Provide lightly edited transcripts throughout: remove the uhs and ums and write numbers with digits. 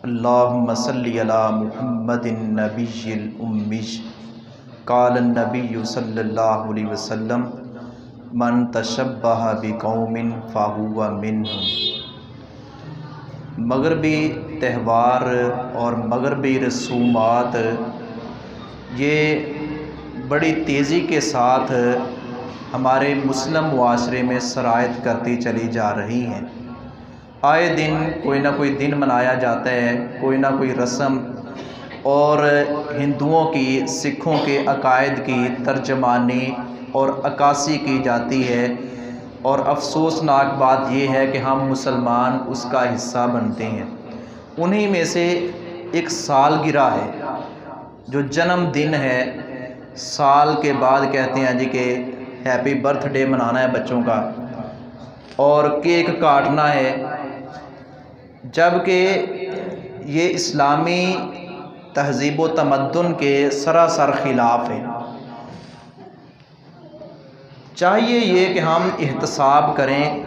اللہم صلی علی محمد النبی الأمی قال النبی صلی اللہ علیہ وسلم من تشبہ بقوم فہو منہم۔ مغربی تہوار اور مغربی رسومات یہ بڑی تیزی کے ساتھ ہمارے مسلم معاشرے میں سرایت کرتی چلی جا رہی ہیں۔ آئے دن کوئی نہ کوئی دن منایا جاتا ہے، کوئی نہ کوئی رسم، اور ہندوؤں کی سکھوں کے عقائد کی ترجمانی اور عکاسی کی جاتی ہے، اور افسوسناک بات یہ ہے کہ ہم مسلمان اس کا حصہ بنتے ہیں۔ انہی میں سے ایک سالگرہ ہے، جو جنم دن ہے، سال کے بعد کہتے ہیں جی کہ ہیپی برتھ ڈے منانا ہے بچوں کا، اور کیک کاٹنا ہے، جبکہ یہ اسلامی تہذیب و تمدن کے سراسر خلاف ہے۔ چاہیے یہ کہ ہم احتساب کریں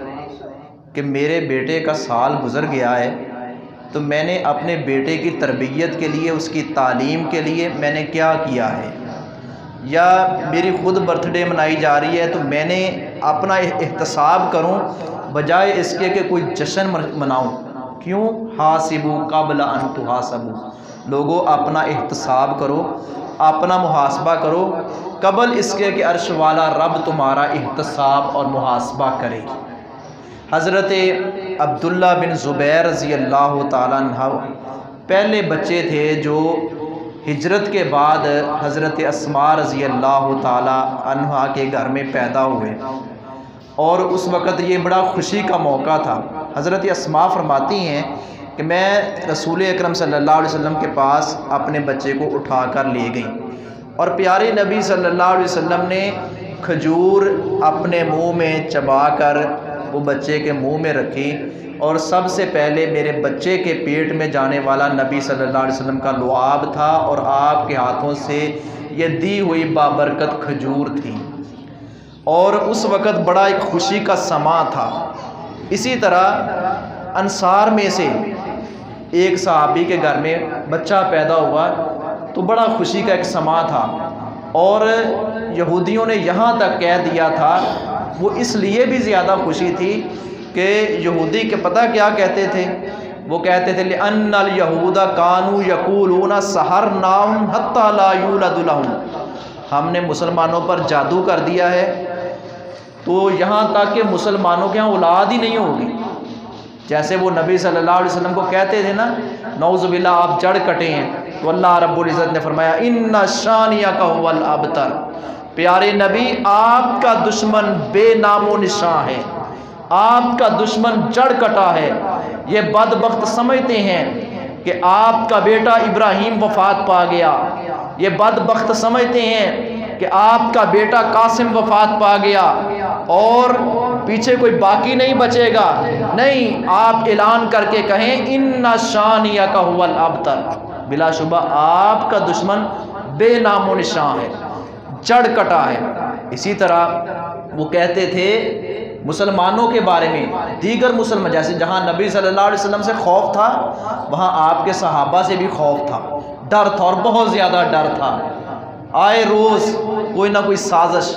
کہ میرے بیٹے کا سال گزر گیا ہے، تو میں نے اپنے بیٹے کی تربیت کے لیے، اس کی تعلیم کے لیے میں نے کیا کیا ہے، یا میری خود برتھ ڈے منائی جا رہی ہے تو میں نے اپنا احتساب کروں بجائے اس کے کہ کوئی جشن مناؤں۔ کیوں؟ حاسبوا قبل ان تحاسبوا، لوگوں اپنا احتساب کرو، اپنا محاسبہ کرو قبل اس کے کہ عرش والا رب تمہارا احتساب اور محاسبہ کرے۔ حضرت عبداللہ بن زبیر رضی اللہ تعالیٰ عنہ پہلے بچے تھے جو ہجرت کے بعد حضرت اسماء رضی اللہ تعالیٰ عنہ کے گھر میں پیدا ہوئے، اور اس وقت یہ بڑا خوشی کا موقع تھا۔ حضرت اسماء فرماتی ہیں کہ میں رسول اکرم صلی اللہ علیہ وسلم کے پاس اپنے بچے کو اٹھا کر لے گئی، اور پیارے نبی صلی اللہ علیہ وسلم نے کھجور اپنے منہ میں چبا کر وہ بچے کے منہ میں رکھی، اور سب سے پہلے میرے بچے کے پیٹ میں جانے والا نبی صلی اللہ علیہ وسلم کا لعاب تھا، اور آپ کے ہاتھوں سے یہ دی ہوئی بابرکت کھجور تھی، اور اس وقت بڑا ایک خوشی کا سماں تھا۔ اسی طرح انصار میں سے ایک صحابی کے گھر میں بچہ پیدا ہوا تو بڑا خوشی کا ایک سماں تھا، اور یہودیوں نے یہاں تک کہہ دیا تھا، وہ اس لیے بھی زیادہ خوشی تھی کہ یہودی کے پتہ کیا کہتے تھے؟ وہ کہتے تھے لِأَنَّ الْيَهُودَ كَانُوا يَقُولُونَ سَحَرْنَاهُمْ حَتَّى لَا يُولَدُ لَهُمْ، ہم نے مسلمانوں پر جادو کر دیا ہے تو یہاں تک کہ مسلمانوں کے ہاں اولاد ہی نہیں ہوگی۔ جیسے وہ نبی صلی اللہ علیہ وسلم کو کہتے تھے نا، نعوذ باللہ آپ جڑ کٹے ہیں، تو اللہ رب العزت نے فرمایا اِنَّ شَانِئَكَ هُوَ الْأَبْتَرُ، پیارے نبی آپ کا دشمن بے نام و نشان ہے، آپ کا دشمن جڑ کٹا ہے۔ یہ بدبخت سمجھتے ہیں کہ آپ کا بیٹا ابراہیم وفات پا گیا، یہ بدبخت سمجھتے ہیں کہ آپ کا بیٹا قاسم وفات پا گیا اور پیچھے کوئی باقی نہیں بچے گا۔ نہیں، آپ اعلان کر کے کہیں اِنَّ شَانِئَكَ هُوَ الْأَبْتَرُ، بلا شبہ آپ کا دشمن بے نام و نشان ہے، جڑ کٹا ہے۔ اسی طرح وہ کہتے تھے مسلمانوں کے بارے میں، دیگر مسلمان، جیسے جہاں نبی صلی اللہ علیہ وسلم سے خوف تھا وہاں آپ کے صحابہ سے بھی خوف تھا، ڈر تھا، اور بہت زیادہ ڈر تھا۔ آئے روز کوئی نہ کوئی سازش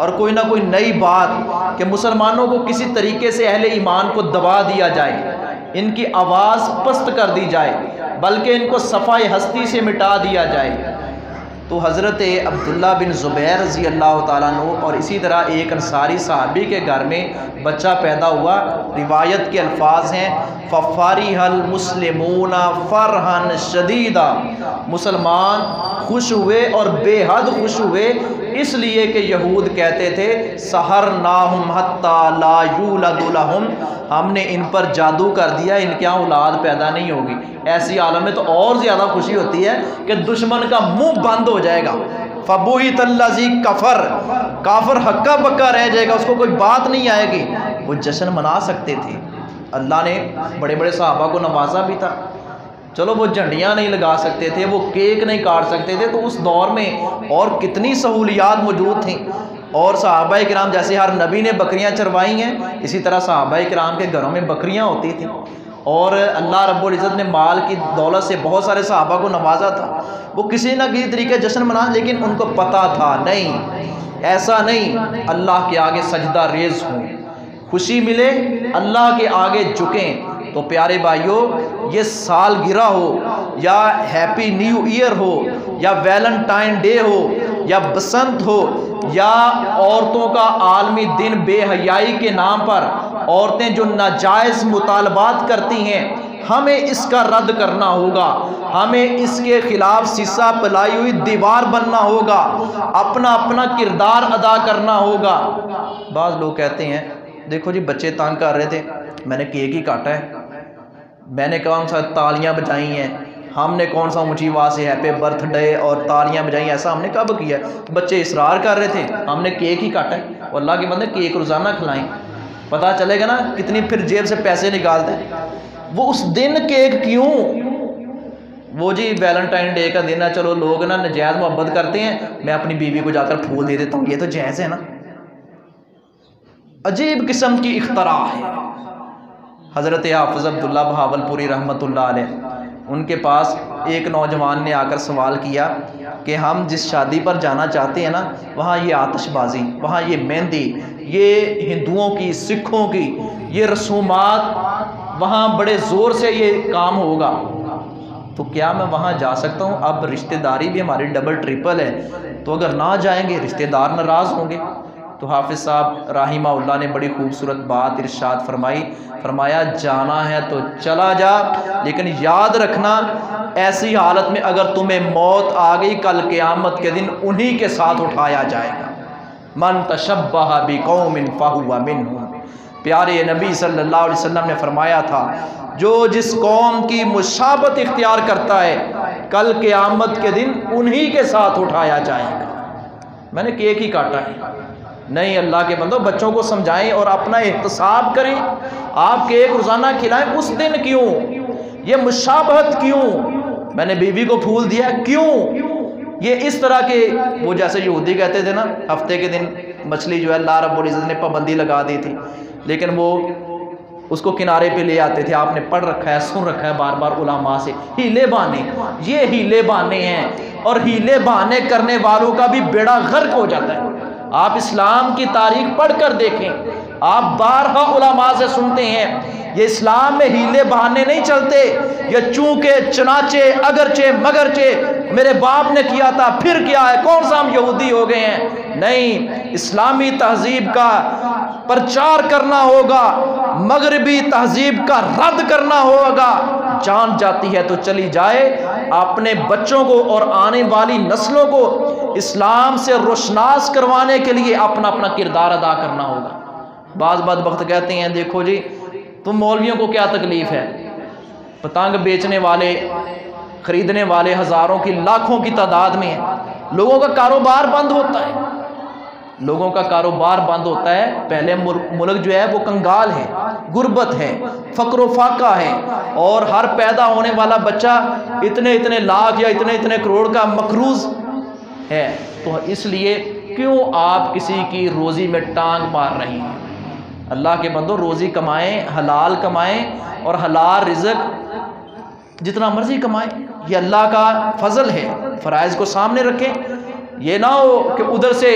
اور کوئی نہ کوئی نئی بات کہ مسلمانوں کو کسی طریقے سے اہل ایمان کو دبا دیا جائے، ان کی آواز پست کر دی جائے، بلکہ ان کو صفائے ہستی سے مٹا دیا جائے۔ تو حضرت عبداللہ بن زبیر رضی اللہ تعالیٰ عنہ اور اسی طرح ایک انصاری صحابی کے گھر میں بچہ پیدا ہوا۔ روایت کے الفاظ ہیں فَفَرِحَ الْمُسْلِمُونَ فَرْحًا شَدِيدًا، مسلمان خوش ہوئے اور بے حد خوش ہوئے، اس لیے کہ یہود کہتے تھے سَحَرْنَاهُمْ حَتَّى لَا يُولَدُ لَهُمْ، ہم نے ان پر جادو کر دیا، ان کے یہاں اولاد پیدا نہیں ہوگی۔ ایسی عالم میں تو اور زیادہ خوشی ہوتی ہے کہ دشمن کا منہ بند ہو جائے گا۔ فَبُہِتَ الَّذِي كَفَرَ، کافر ہکا بکا رہ جائے گا، اس کو کوئی بات نہیں آئے گی۔ وہ جشن منا سکتے تھے، اللہ نے بڑے بڑے صحابہ کو نوازا بھی تھا، چلو وہ جھنڈیاں نہیں لگا سکتے تھے، وہ کیک نہیں کاٹ سکتے تھے، تو اس دور میں اور کتنی سہولیات موجود تھیں، اور صحابہ کرام جیسے ہر نبی نے بکریاں چروائی ہیں، اسی طرح صحابہ کرام کے گھروں میں بکریاں ہوتی تھیں، اور اللہ رب العزت نے مال کی دولت سے بہت سارے صحابہ کو نوازا تھا، وہ کسی نہ کسی طریقے جشن منا، لیکن ان کو پتہ تھا نہیں، ایسا نہیں، اللہ کے آگے سجدہ ریز ہوں، خوشی ملے اللہ کے آگے جھکیں۔ تو پیارے بھائیوں، یہ سالگرہ ہو یا ہیپی نیو ایئر ہو یا ویلنٹائن ڈے ہو یا بسنت ہو یا عورتوں کا عالمی دن بے حیائی کے نام پر عورتیں جو ناجائز مطالبات کرتی ہیں، ہمیں اس کا رد کرنا ہوگا، ہمیں اس کے خلاف سیسا پلائی ہوئی دیوار بننا ہوگا، اپنا اپنا کردار ادا کرنا ہوگا۔ بعض لوگ کہتے ہیں دیکھو جی بچے تنگ کر رہے تھے، میں نے کیک ہی کاٹا ہے، میں نے کون سا تالیاں بجائی ہیں، ہم نے کون سا اونچی آواز سے ہیپی برتھ ڈے اور تالیاں بجائی، ایسا ہم نے کب کیا؟ بچے اصرار کر رہے تھے، ہم نے کیک ہی کاٹا ہے۔ اور اللہ کے بندے کیک روزانہ کھلائیں، پتہ چلے گا نا کتنی پھر جیب سے پیسے نکالتے ہیں۔ وہ اس دن کیک کیوں؟ وہ جی ویلنٹائن ڈے کا دن ہے، چلو لوگ نا نجائز محبت کرتے ہیں، میں اپنی بیوی کو جا کر پھول دے دیتا ہوں، یہ تو جائز ہے نا۔ عجیب قسم کی اختراع ہے۔ حضرت حافظ عبداللہ بہاولپوری رحمۃ اللہ علیہ، ان کے پاس ایک نوجوان نے آ کر سوال کیا کہ ہم جس شادی پر جانا چاہتے ہیں نا، وہاں یہ آتش بازی، وہاں یہ مہندی، یہ ہندوؤں کی سکھوں کی یہ رسومات، وہاں بڑے زور سے یہ کام ہوگا، تو کیا میں وہاں جا سکتا ہوں؟ اب رشتہ داری بھی ہماری ڈبل ٹرپل ہے، تو اگر نہ جائیں گے رشتہ دار ناراض ہوں گے۔ تو حافظ صاحب رحمہ اللہ نے بڑی خوبصورت بات ارشاد فرمایا جانا ہے تو چلا جا، لیکن یاد رکھنا ایسی حالت میں اگر تمہیں موت آ گئی کل قیامت کے دن انہی کے ساتھ اٹھایا جائے گا۔ من تشبہ بقوم فہو منہم، پیارے نبی صلی اللہ علیہ وسلم نے فرمایا تھا جو جس قوم کی مشابہت اختیار کرتا ہے کل قیامت کے دن انہی کے ساتھ اٹھایا جائے گا۔ میں نے کیک ہی کاٹا ہے، نہیں اللہ کے بندو بچوں کو سمجھائیں اور اپنا احتساب کریں۔ آپ کیک روزانہ کھلائیں، اس دن کیوں؟ یہ مشابہت کیوں؟ میں نے بیوی کو پھول دیا کیوں؟ یہ اس طرح کے وہ جیسے یہودی کہتے تھے نا، ہفتے کے دن مچھلی جو ہے اللہ رب العزت نے پابندی لگا دی تھی، لیکن وہ اس کو کنارے پہ لے آتے تھے۔ آپ نے پڑھ رکھا ہے، سن رکھا ہے بار بار علماء سے، ہیلے بہانے، یہ ہیلے بہانے ہیں، اور ہیلے بہانے کرنے والوں کا بھی بیڑا غرق ہو جاتا ہے۔ آپ اسلام کی تاریخ پڑھ کر دیکھیں، آپ بارہا علماء سے سنتے ہیں یہ اسلام میں ہیلے بہانے نہیں چلتے، یہ چونکہ چنانچہ اگرچہ مگرچہ میرے باپ نے کیا تھا پھر کیا ہے، کون سا ہم یہودی ہو گئے ہیں؟ نہیں، اسلامی تہذیب کا پرچار کرنا ہوگا، مغربی تہذیب کا رد کرنا ہوگا۔ جان جاتی ہے تو چلی جائے، اپنے بچوں کو اور آنے والی نسلوں کو اسلام سے روشناس کروانے کے لیے اپنا اپنا کردار ادا کرنا ہوگا۔ بعض بدبخت کہتے ہیں دیکھو جی تم مولویوں کو کیا تکلیف ہے، پتنگ بیچنے والے خریدنے والے ہزاروں کی لاکھوں کی تعداد میں ہیں، لوگوں کا کاروبار بند ہوتا ہے، لوگوں کا کاروبار بند ہوتا ہے۔ پہلے ملک جو ہے وہ کنگال ہے، غربت ہے، فقر و فاقہ ہے، اور ہر پیدا ہونے والا بچہ اتنے لاکھ یا اتنے کروڑ کا مقروض ہے۔ تو اس لیے کیوں آپ کسی کی روزی میں ٹانگ مار رہی ہیں؟ اللہ کے بندو روزی کمائیں، حلال کمائیں، اور حلال رزق جتنا مرضی کمائیں، یہ اللہ کا فضل ہے۔ فرائض کو سامنے رکھیں، یہ نہ ہو کہ ادھر سے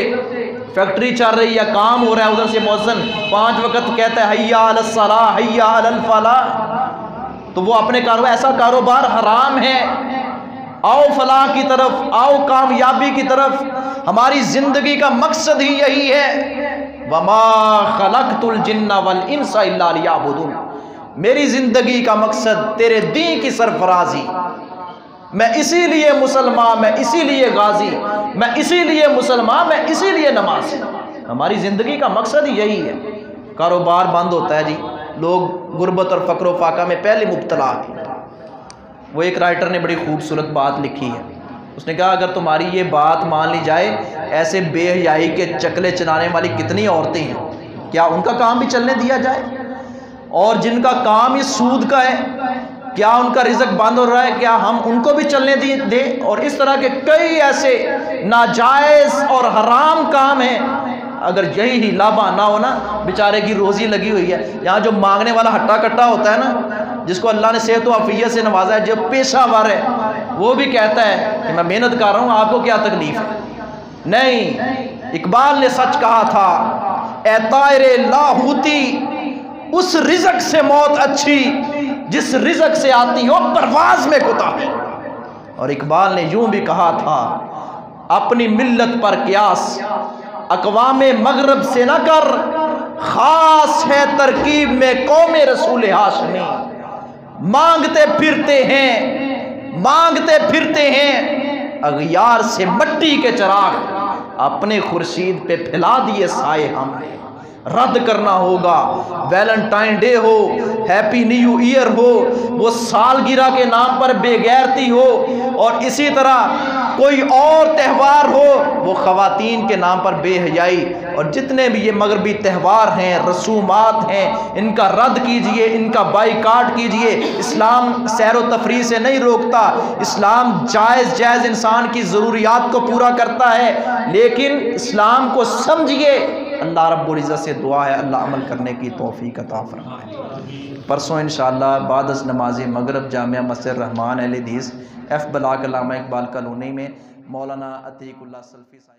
فیکٹری چل رہی ہے، کام ہو رہا ہے، ادھر سے مؤذن 5 وقت کہتا ہے حیا علی الصلاۃ حیا علی الفلاح، تو وہ اپنے کاروبار، ایسا کاروبار حرام ہے۔ آؤ فلاح کی طرف، آؤ کامیابی کی طرف، ہماری زندگی کا مقصد ہی یہی ہے۔ وما خلقت الجن والانس الا لیعبدون، میری زندگی کا مقصد تیرے دین کی سرفرازی، میں اسی لیے مسلمان، میں اسی لیے غازی، میں اسی لیے مسلمان، میں اسی لیے نماز، ہماری زندگی کا مقصد ہی یہی ہے۔ کاروبار بند ہوتا ہے جی، لوگ غربت اور فقر و فاقہ میں پہلے مبتلا ہیں۔ وہ ایک رائٹر نے بڑی خوبصورت بات لکھی ہے، اس نے کہا اگر تمہاری یہ بات مان لی جائے ایسے بے حیائی کے چکلے چلانے والی کتنی عورتیں ہیں، کیا ان کا کام بھی چلنے دیا جائے؟ اور جن کا کام ہی سود کا ہے، کیا ان کا رزق بند ہو رہا ہے، کیا ہم ان کو بھی چلنے دیں؟ اور اس طرح کے کئی ایسے ناجائز اور حرام کام ہیں، اگر یہی ہیلا بہانا ہو نا، بیچارے کی روزی لگی ہوئی ہے، یہاں جو مانگنے والا ہٹا کٹا ہوتا ہے نا، جس کو اللہ نے صحت و عافیت سے نوازا ہے، جو پیشہ ور ہے، وہ بھی کہتا ہے کہ میں محنت کر رہا ہوں، آپ کو کیا تکلیف ہے؟ نہیں، اقبال نے سچ کہا تھا، اے طائر لاہوتی، اس رزق سے موت اچھی جس رزق سے آتی ہو پرواز میں کوتاہی۔ اور اقبال نے یوں بھی کہا تھا، اپنی ملت پر قیاس اقوام مغرب سے نہ کر، خاص ہے ترکیب میں قوم رسول ہاشمی۔ مانگتے پھرتے ہیں اغیار سے مٹی کے چراغ، اپنے خورشید پہ پھیلا دیے سائے ہم نے۔ رد کرنا ہوگا، ویلنٹائن ڈے ہو، ہیپی نیو ایئر ہو، وہ سالگرہ کے نام پر بے غیرتی ہو، اور اسی طرح کوئی اور تہوار ہو وہ خواتین کے نام پر بے حیائی، اور جتنے بھی یہ مغربی تہوار ہیں، رسومات ہیں، ان کا رد کیجئے، ان کا بائیکاٹ کیجئے۔ اسلام سیر و تفریح سے نہیں روکتا، اسلام جائز انسان کی ضروریات کو پورا کرتا ہے، لیکن اسلام کو سمجھیے۔ اللہ رب العزت سے دعا ہے اللہ عمل کرنے کی توفیق عطا فرمائے۔ پرسوں انشاءاللہ بعد از نماز مغرب جامعہ مسجد رحمان اہل حدیث ایف بلاک علامہ اقبال کالونی میں مولانا عتیق اللہ سلفی صاحب